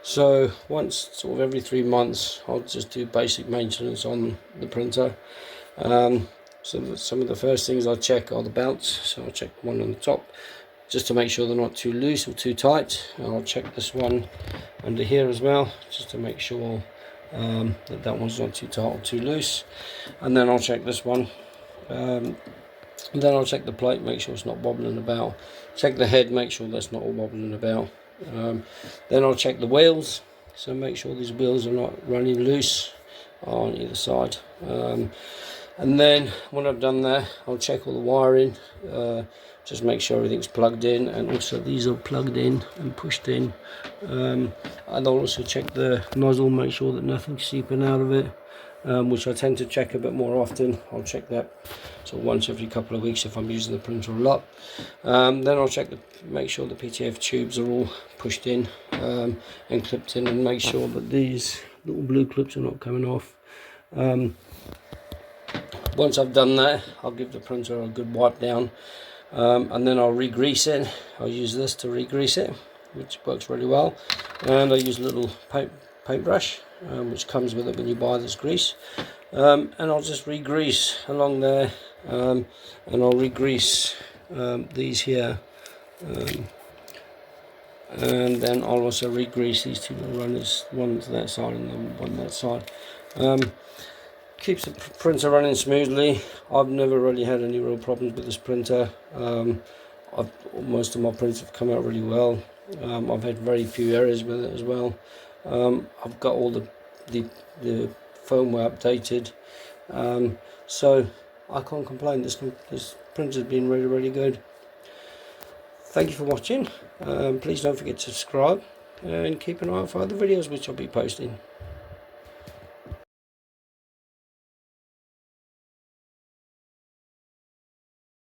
So once, sort of every 3 months, I'll just do basic maintenance on the printer. So some of the first things I check are the belts. So I'll check one on the top just to make sure they're not too loose or too tight. And I'll check this one under here as well, just to make sure that one's not too tight or too loose. And then I'll check this one. And then I'll check the plate, make sure it's not wobbling about. Check the head, make sure that's not all wobbling about. Then I'll check the wheels, so make sure these wheels are not running loose on either side. And then when I've done that, I'll check all the wiring, just make sure everything's plugged in, and also these are plugged in and pushed in. And I'll also check the nozzle, make sure that nothing's seeping out of it, which I tend to check a bit more often. I'll check that so once every couple of weeks if I'm using the printer a lot. Then I'll check make sure the PTF tubes are all pushed in and clipped in, and make sure that these little blue clips are not coming off. Once I've done that, I'll give the printer a good wipe down, and then I'll re-grease it. I'll use this to re-grease it, which works really well. And I use a little paintbrush, which comes with it when you buy this grease. And I'll just re-grease along there, and I'll re-grease these here. And then I'll also re-grease these two little runners, one to that side and then one that side. Keeps the printer running smoothly. I've never really had any real problems with this printer. Most of my printers have come out really well. I've had very few errors with it as well. I've got all the firmware updated, so I can't complain. This printer's been really good. Thank you for watching. Please don't forget to subscribe and keep an eye out for other videos which I'll be posting.